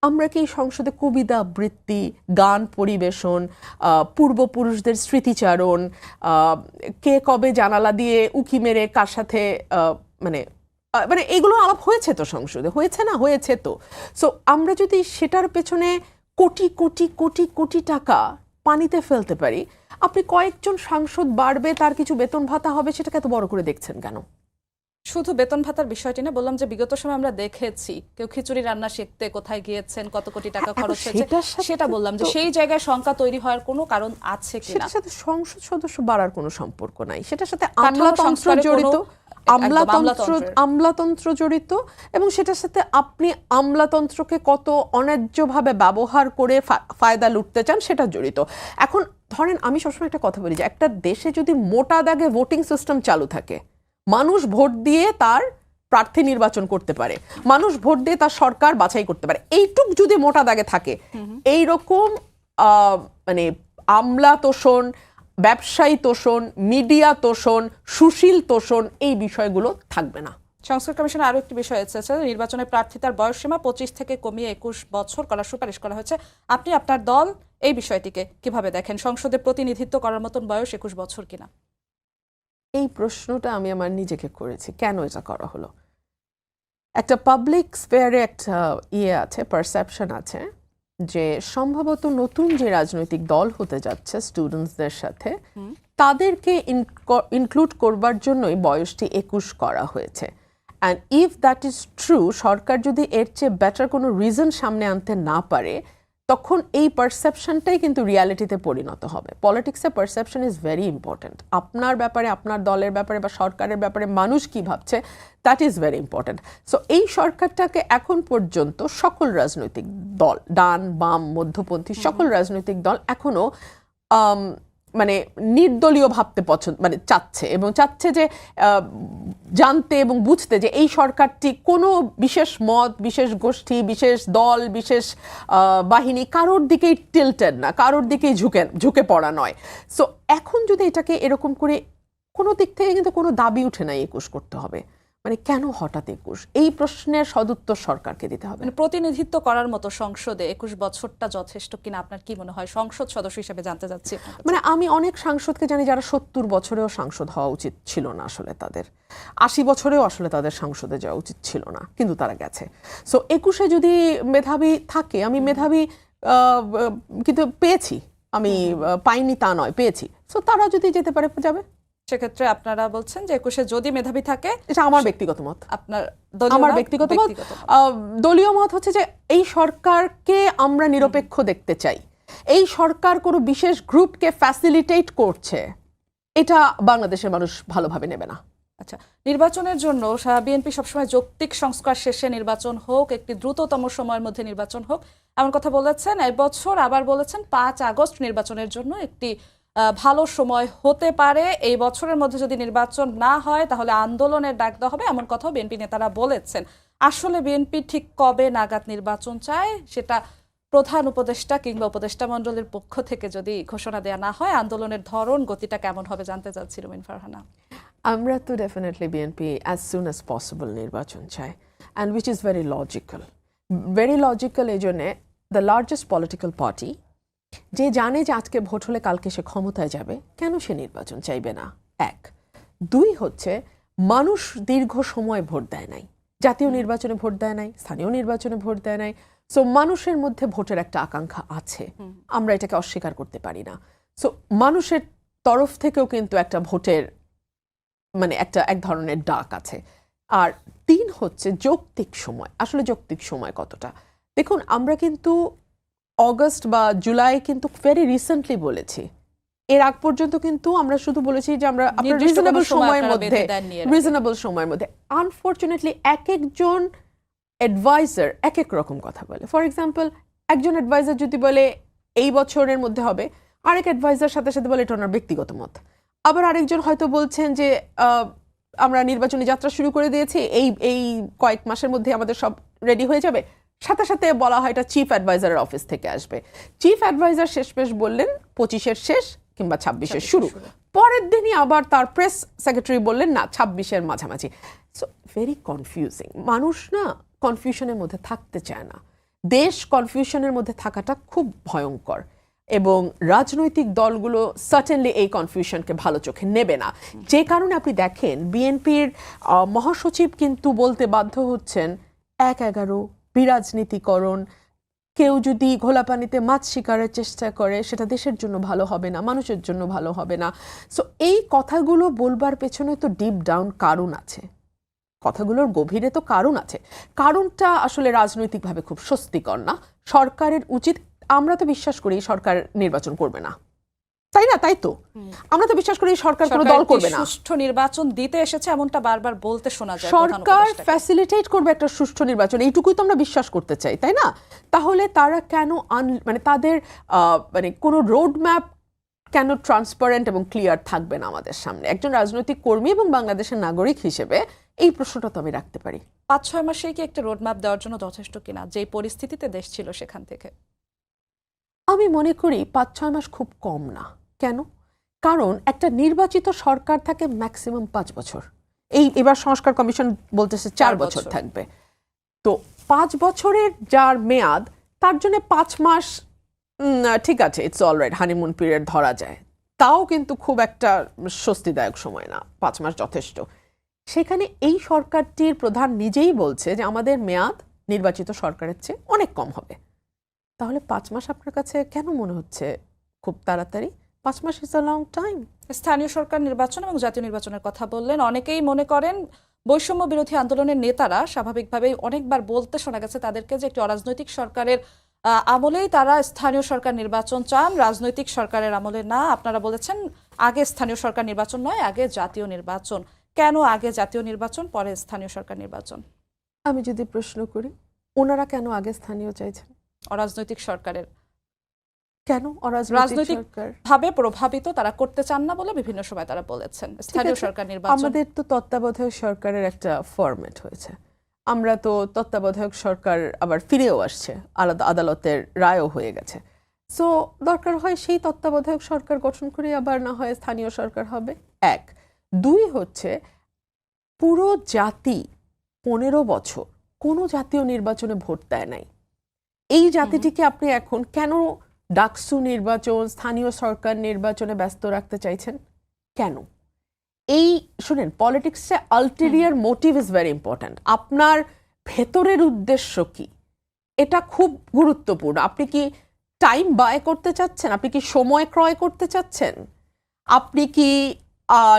আমরা কি সংসদে কবিতা আবৃত্তি, গান পরিবেশন, পূর্বপুরুষদের স্মৃতিচারণ, কে কবে জানালা দিয়ে উকি মেরে কার সাথে মানে মানে এগুলো আলাপ হয়েছে তো সংসদে, হয়েছে না? হয়েছে তো। সো আমরা যদি সেটার পেছনে কোটি কোটি কোটি কোটি টাকা পানিতে ফেলতে পারি, আপনি কয়েকজন সাংসদ বাড়বে, তার কিছু বেতন ভাতা হবে, সেটাকে এত বড় করে দেখছেন কেন? শুধু বেতন ভাতার বিষয়টি না, বললাম যে বিগত সময় আমরা দেখেছি কেউ খিচুড়ি রান্না শিখতে কোথায় গিয়েছেন, কত কোটি টাকা খরচ হয়েছে, সেটা বললাম যে সেই জায়গায় শঙ্কা তৈরি হওয়ার কোনো কারণ আছে কিনা। সেটার সাথে সংসদ সদস্য বাড়ার কোনো সম্পর্ক নাই, সেটার সাথে আমলাতন্ত্র জড়িত, আমলাতন্ত্র জড়িত, এবং সেটার সাথে আপনি আমলাতন্ত্রকে কত অন্যায্যভাবে ব্যবহার করে ফায়দা লুটতে চান সেটা জড়িত। এখন ধরেন, আমি সবসময় একটা কথা বলি যে একটা দেশে যদি মোটা দাগে ভোটিং সিস্টেম চালু থাকে, মানুষ ভোট দিয়ে তার প্রার্থী নির্বাচন করতে পারে, মানুষ ভোট দিয়ে তার সরকার বাছাই করতে পারে, এইটুক যদি মোটা দাগে থাকে, এইরকম মানে আমলা তোষণ, ব্যবসায়ী তোষণ, মিডিয়া তোষণ, সুশীল তোষণ, এই বিষয়গুলো থাকবে না। সংস্কার কমিশনে আরো একটি বিষয় এসেছে, নির্বাচনে প্রার্থিতার বয়সসীমা 25 থেকে কমিয়ে 21 বছর করার সুপারিশ করা হয়েছে। আপনি আপনার দল এই বিষয়টিকে কিভাবে দেখেন? সংসদে প্রতিনিধিত্ব করার মতন বয়স 21 বছর কিনা? এই প্রশ্নটা আমি আমার নিজেকে করেছি, কেন এটা করা হলো। একটা পাবলিক স্পেয়ারে একটা আছে, পারসেপশন আছে যে সম্ভবত নতুন যে রাজনৈতিক দল হতে যাচ্ছে স্টুডেন্টসদের সাথে, তাদেরকে ইনক্লুড করবার জন্যই বয়সটি 21 করা হয়েছে। And if that is true, সরকার যদি এর চেয়ে বেটার কোনো রিজন সামনে আনতে না পারে, তখন এই পারসেপশনটাই কিন্তু রিয়ালিটিতে পরিণত হবে। পলিটিক্সে পারসেপশন ইজ ভেরি ইম্পর্ট্যান্ট। আপনার ব্যাপারে, আপনার দলের ব্যাপারে বা সরকারের ব্যাপারে মানুষ কি ভাবছে, that is very important. So এই সরকারটাকে এখন পর্যন্ত সকল রাজনৈতিক দল, ডান বাম মধ্যপন্থী সকল রাজনৈতিক দল এখনো মানে নির্দলীয় ভাবতে মানে চাচ্ছে, এবং চাচ্ছে যে জানতে এবং বুঝতে যে এই সরকারটি কোনো বিশেষ মত, বিশেষ গোষ্ঠী, বিশেষ দল, বিশেষ বাহিনী কারোর দিকেই টিল্টেড না, কারোর দিকেই ঝুঁকে পড়া নয়। সো এখন যদি এটাকে এরকম করে, কোনো দিক থেকে কিন্তু কোনো দাবি উঠে না 21 করতে হবে, মানে কেন হঠাৎ 21? এই প্রশ্নের সদুত্তর সরকারকে দিতে হবে। মানে প্রতিনিধিত্ব করার মতো সংসদে 21 বছরটা যথেষ্ট কিনা আপনার কি মনে হয়? সংসদ সদস্য হিসেবে জানতে চাচ্ছি। মানে আমি অনেক সাংসদকে জানি যারা 70 বছরেও সাংসদ হওয়া উচিত ছিল না, আসলে তাদের 80 বছরেও আসলে তাদের সংসদে যাওয়া উচিত ছিল না, কিন্তু তারা গেছে। সো 21-এ যদি মেধাবী থাকে, আমি মেধাবী কিন্তু পেয়েছি, আমি পাইনি তা নয়, পেয়েছি। সো তারা যদি যেতে পারে, যাবে। সেক্ষেত্রে আপনারা বলছেন যে 21-এ যদি মেধাবী থাকে, এটা আমার ব্যক্তিগত মত। আপনার আমার ব্যক্তিগত মত। দলীয় মত হচ্ছে যে এই সরকারকে আমরা নিরপেক্ষ দেখতে চাই। এই সরকার কোনো বিশেষ গ্রুপকে ফ্যাসিলিটেট করছে, এটা বাংলাদেশের মানুষ ভালোভাবে নেবে না। আচ্ছা, নির্বাচনের জন্য বিএনপি সবসময় যৌক্তিক সংস্কার শেষে নির্বাচন হোক, একটি দ্রুততম সময়ের মধ্যে নির্বাচন হোক, এমন কথা বলেছেন। এবছর আবার বলেছেন 5 আগস্ট নির্বাচনের জন্য একটি ভালো সময় হতে পারে। এই বছরের মধ্যে যদি নির্বাচন না হয় তাহলে আন্দোলনের ডাক দেওয়া হবে, এমন কথাও বিএনপি নেতারা বলেছেন। আসলে বিএনপি ঠিক কবে নাগাদ নির্বাচন চায়, সেটা প্রধান উপদেষ্টা কিংবা উপদেষ্টা মণ্ডলীর পক্ষ থেকে যদি ঘোষণা দেওয়া না হয়, আন্দোলনের ধরন গতিটা কেমন হবে জানতে চাচ্ছি রুমিন ফারহানা। আমরা তো definitely BNP as soon as possible নির্বাচন চাই, and which is very logical. Very logical এই জন্যে, দ্য লার্জেস্ট পলিটিক্যাল পার্টি যে জানে যে আজকে ভোট হলে কালকে সে ক্ষমতায় যাবে, কেন সে নির্বাচন চাইবে না? 1 2 হচ্ছে মানুষ দীর্ঘ সময় ভোট দেয় নাই, জাতীয় নির্বাচনে ভোট দেয় নাই, স্থানীয় নির্বাচনে ভোট দেয় নাই। সো মানুষের মধ্যে ভোটের একটা আকাঙ্ক্ষা আছে, আমরা এটাকে অস্বীকার করতে পারি না। সো মানুষের তরফ থেকেও কিন্তু একটা ভোটের মানে এক ধরনের ডাক আছে। আর 3 হচ্ছে যৌক্তিক সময়। আসলে যৌক্তিক সময় কতটা? দেখুন, আমরা কিন্তু অগস্ট বা জুলাই কিন্তু ভেরি রিসেন্টলি বলেছি। এর আগ পর্যন্ত কিন্তু আমরা শুধু বলেছি যে আমরা রিজনেবল সময়ের মধ্যে। আনফরচুনেটলি এক একজন অ্যাডভাইজার এক এক রকম কথা বলে। ফর এক্সাম্পল, একজন অ্যাডভাইজার যদি বলে এই বছরের মধ্যে হবে, আরেক অ্যাডভাইজার সাথে সাথে বলে এটা ওনার ব্যক্তিগত মত। আবার আরেকজন হয়তো বলছেন যে আমরা নির্বাচনী যাত্রা শুরু করে দিয়েছি, এই কয়েক মাসের মধ্যে আমাদের সব রেডি হয়ে যাবে। সাথে সাথে বলা হয় এটা চিফ অ্যাডভাইজারের অফিস থেকে আসবে। চিফ অ্যাডভাইজার শেষমেশ বললেন 25-এর শেষ কিংবা 26-এর শুরু। পরের দিনই আবার তার প্রেস সেক্রেটারি বললেন না, 26-এর মাঝামাঝি। So very confusing. মানুষ না কনফিউশনের মধ্যে থাকতে চায় না। দেশ কনফিউশনের মধ্যে থাকাটা খুব ভয়ঙ্কর এবং রাজনৈতিক দলগুলো সার্টেনলি এই কনফিউশনকে ভালো চোখে নেবে না। যে কারণে আপনি দেখেন বিএনপির মহাসচিব কিন্তু বলতে বাধ্য হচ্ছেন ১-১১ বিরাজনীতিকরণ, কেউ যদি ঘোলা পানিতে মাছ শিকারের চেষ্টা করে সেটা দেশের জন্য ভালো হবে না, মানুষের জন্য ভালো হবে না। সো এই কথাগুলো বলবার পেছনে তো ডিপ ডাউন কারণ আছে, কথাগুলোর গভীরে তো কারণ আছে। কারণটা আসলে রাজনৈতিকভাবে খুব স্বস্তিকর না। সরকারের উচিত, আমরা তো বিশ্বাস করি সরকার নির্বাচন করবে না, তাই না? তাই তো আমরা তো বিশ্বাস করি সরকার কোনো দল করবে না, সুষ্ঠু নির্বাচন দিতে এসেছে এমনটা বারবার বলতে শোনা যায়। সরকার ফ্যাসিলিটেট করবে একটা সুষ্ঠু নির্বাচন, এইটুকুই তো আমরা বিশ্বাস করতে চাই, তাই না? তাহলে তারা কেন মানে তাদের মানে কোনো রোড ম্যাপ কেন ট্রান্সপারেন্ট এবং ক্লিয়ার থাকবে না আমাদের সামনে? একজন রাজনৈতিক কর্মী এবং বাংলাদেশের নাগরিক হিসেবে এই প্রশ্নটা তো আমি রাখতে পারি। ৫-৬ মাসেই কি একটা রোড ম্যাপ দেওয়ার জন্য যথেষ্ট কিনা, যে পরিস্থিতিতে দেশ ছিল সেখান থেকে? আমি মনে করি ৫-৬ মাস খুব কম না। কেন? কারণ একটা নির্বাচিত সরকার থাকে ম্যাক্সিমাম ৫ বছর। এবার সংস্কার কমিশন বলতেছে ৪ বছর থাকবে। তো ৫ বছরের যার মেয়াদ, তার জন্য ৫ মাস ঠিক আছে, ইটস অলরাইট, হানিমুন পিরিয়ড ধরা যায়, তাও কিন্তু খুব একটা স্বস্তিদায়ক সময় না। ৫ মাস যথেষ্ট। সেখানে এই সরকারটির প্রধান নিজেই বলছে যে আমাদের মেয়াদ নির্বাচিত সরকারের চেয়ে অনেক কম হবে। তাহলে ৫ মাস আপনার কাছে কেন মনে হচ্ছে খুব তাড়াতাড়ি? ৫ much is a long time. স্থানীয় সরকার নির্বাচন এবং জাতীয় নির্বাচনের কথা বললেন। অনেকেই মনে করেন বৈষম্য বিরোধী আন্দোলনের নেতারা স্বাভাবিকভাবেই অনেকবার বলতে শোনা গেছে তাদেরকে যে একটি অরাজনৈতিক সরকারের আমলেই তারা স্থানীয় সরকার নির্বাচন চান, রাজনৈতিক সরকারের আমলে না। আপনারা বলেছেন আগে স্থানীয় সরকার নির্বাচন নয়, আগে জাতীয় নির্বাচন। কেন আগে জাতীয় নির্বাচন পরে স্থানীয় সরকার নির্বাচন? আমি যদি প্রশ্ন করি, ওনারা কেন আগে স্থানীয় চাইছেন? অরাজনৈতিক সরকারের কেন রাজনৈতিক ভাবে প্রভাবিত তারা করতে চান না বলে বিভিন্ন সময় তারা বলেছেন স্থানীয় সরকার নির্বাচন। আমাদের তো তত্ত্বাবধায়ক সরকারের একটা ফরম্যাট হয়েছে, আমরা তো তত্ত্বাবধায়ক সরকার আবার ফিরেও আসছে, আলাদা আদালতের রায়ও হয়ে গেছে। সো দরকার হয় সেই তত্ত্বাবধায়ক সরকার গঠন করে আবার না হয় স্থানীয় সরকার হবে। ১, ২ হচ্ছে পুরো জাতি ১৫ বছর কোনো জাতীয় নির্বাচনে ভোট দেয় নাই। এই জাতিটিকে আপনি এখন কেন ডাকসু নির্বাচন, স্থানীয় সরকার নির্বাচনে ব্যস্ত রাখতে চাইছেন? কেন? এই শুনেন, পলিটিক্সে ulterior motive is very important. আপনার ভেতরের উদ্দেশ্য কি, এটা খুব গুরুত্বপূর্ণ। আপনি কি টাইম ব্যয় করতে চাচ্ছেন? আপনি কি সময় ক্রয় করতে চাচ্ছেন? আপনি কি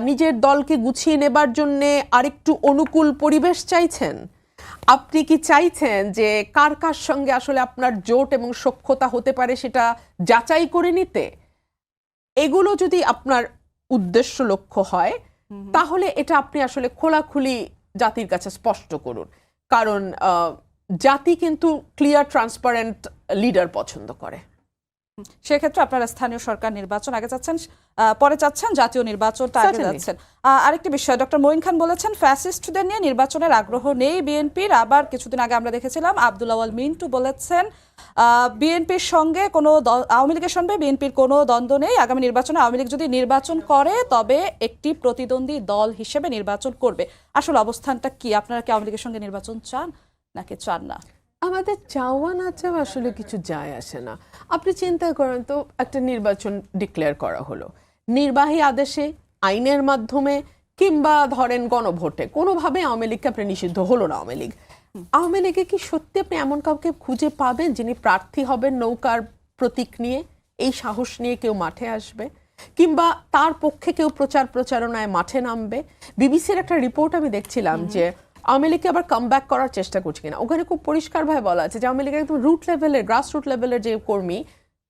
নিজের দলকে গুছিয়ে নেবার জন্যে আরেকটু অনুকূল পরিবেশ চাইছেন? আপনি কি চাইছেন যে কার কার সঙ্গে আসলে আপনার জোট এবং সখ্যতা হতে পারে সেটা যাচাই করে নিতে? এগুলো যদি আপনার উদ্দেশ্য লক্ষ্য হয় তাহলে এটা আপনি আসলে খোলাখুলি জাতির কাছে স্পষ্ট করুন। কারণ জাতি কিন্তু ক্লিয়ার ট্রান্সপারেন্ট লিডার পছন্দ করে। সেক্ষেত্রে আপনারা স্থানীয় সরকার নির্বাচন আগে চাচ্ছেন, পরে চাচ্ছেন জাতীয় নির্বাচনটা আগে যাচ্ছেন। আরেকটি বিষয়, ডক্টর মঈন খান বলেছেন ফ্যাসিস্টদের নিয়ে নির্বাচনের আগ্রহ নেই বিএনপির। আবার কিছুদিন আগে আমরা দেখেছিলাম আব্দুল আওয়াল মিন্টু বলেছেন বিএনপির সঙ্গে কোনো আওয়ামী লীগের সঙ্গে বিএনপির কোনো দ্বন্দ্ব নেই, আগামী নির্বাচনে আওয়ামী লীগ যদি নির্বাচন করে তবে একটি প্রতিদ্বন্দ্বী দল হিসেবে নির্বাচন করবে। আসলে অবস্থানটা কি? আপনারা কি আওয়ামী লীগের সঙ্গে নির্বাচন চান নাকি চান না? আমাদের চাওয়া না চাওয়া আসলে কিছু যায় আসে না। আপনি চিন্তা করেন তো, একটা নির্বাচন ডিক্লেয়ার করা হলো, নির্বাহী আদেশে, আইনের মাধ্যমে কিংবা ধরেন গণভোটে কোনোভাবে আওয়ামী লীগকে আপনি নিষিদ্ধ হলো না। আওয়ামী লীগে কি সত্যি আপনি এমন কাউকে খুঁজে পাবেন যিনি প্রার্থী হবেন নৌকার প্রতীক নিয়ে? এই সাহস নিয়ে কেউ মাঠে আসবে? কিংবা তার পক্ষে কেউ প্রচারণায় মাঠে নামবে? বিবিসির একটা রিপোর্ট আমি দেখছিলাম যে আওয়ামী লীগকে আবার কামব্যাক করার চেষ্টা করছে কিনা। ওখানে খুব পরিষ্কারভাবে বলা আছে যে আওয়ামী লীগের একদম রুট লেভেলের, গ্রাস রুট লেভেলের যে কর্মী,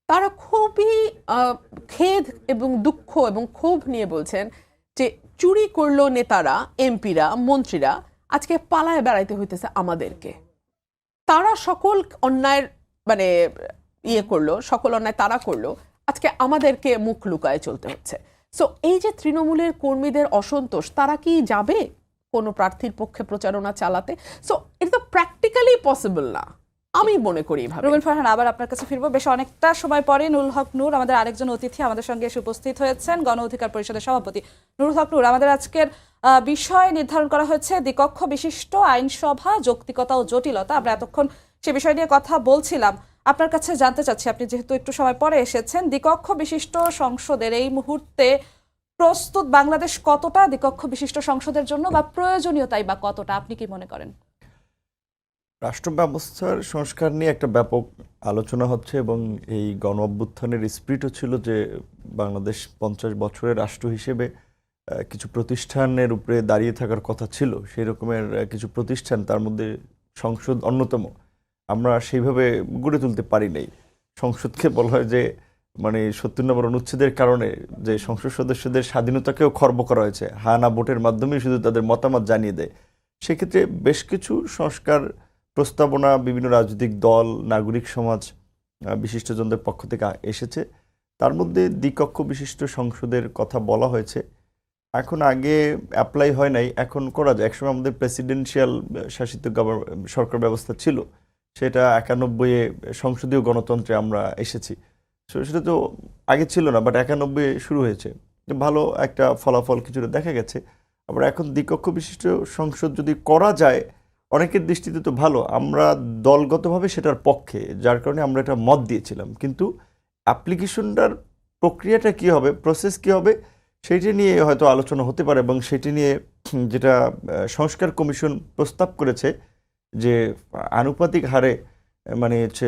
তারা খুবই খেদ এবং দুঃখ এবং ক্ষোভ নিয়ে বলছেন যে চুরি করলো নেতারা, এমপিরা, মন্ত্রীরা, আজকে পালায় বেড়াইতে হইতেছে আমাদেরকে। তারা সকল অন্যায়ের মানে করলো, সকল অন্যায় তারা করলো, আজকে আমাদেরকে মুখ লুকায় চলতে হচ্ছে। সো এই যে তৃণমূলের কর্মীদের অসন্তোষ, তারা কি যাবে কোনো প্রার্থীর পক্ষে প্রচারণা চালাতে? সো এটা তো প্র্যাকটিক্যালি পসিবল না, আমি মনে করি এইভাবে। রুবেল ফারহান, আবার আপনার কাছে ফিরবো। বেশ অনেকটা সময় পরে নুরুল হক নূর আমাদের আরেকজন অতিথি আমাদের সঙ্গে এসে উপস্থিত হয়েছেন, গণ অধিকার পরিষদের সভাপতি নুরুল হক নূর। আমাদের আজকের বিষয় নির্ধারণ করা হয়েছে দ্বিকক্ষ বিশিষ্ট আইনসভা, যৌক্তিকতা ও জটিলতা। আমরা এতক্ষণ সে বিষয় নিয়ে কথা বলছিলাম। আপনার কাছে জানতে চাচ্ছি, আপনি যেহেতু একটু সময় পরে এসেছেন, দ্বিকক্ষ বিশিষ্ট সংসদের এই মুহূর্তে প্রস্তুত বাংলাদেশ কতটা দ্বিকক্ষ বিশিষ্ট সংসদের জন্য, বা প্রয়োজনীয়তাই বা কতটা, আপনি কি মনে করেন? রাষ্ট্র ব্যবস্থার সংস্কার নিয়ে একটা ব্যাপক আলোচনা হচ্ছে এবং এই গণ অভ্যুত্থানের স্পিরিটও ছিল যে বাংলাদেশ 50 বছরের রাষ্ট্র হিসেবে কিছু প্রতিষ্ঠানের উপরে দাঁড়িয়ে থাকার কথা ছিল। সেই রকমের কিছু প্রতিষ্ঠান, তার মধ্যে সংসদ অন্যতম। আমরা সেইভাবে গড়ে তুলতে পারি নাই। সংসদকে বলা হয় যে মানে 70 নম্বর অনুচ্ছেদের কারণে যে সংসদ সদস্যদের স্বাধীনতাকেও খর্ব করা হয়েছে, হ্যাঁ না ভোটের মাধ্যমেই শুধু তাদের মতামত জানিয়ে দেয়। সেক্ষেত্রে বেশ কিছু সংস্কার প্রস্তাবনা বিভিন্ন রাজনৈতিক দল, নাগরিক সমাজ, বিশিষ্টজনদের পক্ষ থেকে এসেছে। তার মধ্যে দ্বিকক্ষ বিশিষ্ট সংসদের কথা বলা হয়েছে। এখন আগে অ্যাপ্লাই হয় নাই, এখন করা যায়। একসময় আমাদের প্রেসিডেন্সিয়াল শাসিত সরকার ব্যবস্থা ছিল, সেটা 91-এ সংসদীয় গণতন্ত্রে আমরা এসেছি। সেটা তো আগে ছিল না, বাট 91-এ শুরু হয়েছে। ভালো একটা ফলাফল কিছুটা দেখা গেছে। আবার এখন দ্বিকক্ষ বিশিষ্ট সংসদ যদি করা যায়, অনেকের দৃষ্টিতে তো ভালো। আমরা দলগতভাবে সেটার পক্ষে, যার কারণে আমরা এটা মত দিয়েছিলাম। কিন্তু অ্যাপ্লিকেশনটার প্রক্রিয়াটা কী হবে, প্রসেস কী হবে, সেইটা নিয়ে হয়তো আলোচনা হতে পারে। এবং সেটি নিয়ে যেটা সংস্কার কমিশন প্রস্তাব করেছে যে আনুপাতিক হারে, মানে হচ্ছে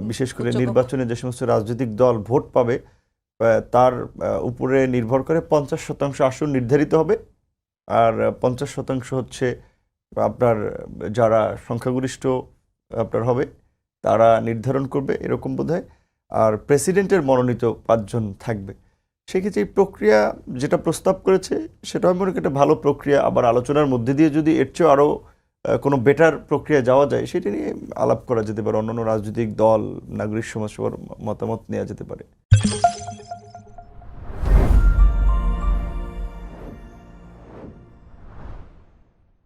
বিশেষ করে নির্বাচনে যে সমস্ত রাজনৈতিক দল ভোট পাবে তার উপরে নির্ভর করে 50% আসন নির্ধারিত হবে, আর 50% হচ্ছে আপনার যারা সংখ্যাগরিষ্ঠ আপনার হবে তারা নির্ধারণ করবে, এরকম বোধহয়। আর প্রেসিডেন্টের মনোনীত 5 জন থাকবে। সেক্ষেত্রে এই প্রক্রিয়া যেটা প্রস্তাব করেছে সেটা আমি মনে করি একটা ভালো প্রক্রিয়া। আবার আলোচনার মধ্যে দিয়ে যদি এর চেয়েও আরও কোনো বেটার প্রক্রিয়া যাওয়া যায়, সেটা নিয়ে আলাপ করা যেতে পারে। অন্যান্য রাজনৈতিক দল, নাগরিক সমাজ সবার মতামত নেওয়া যেতে পারে।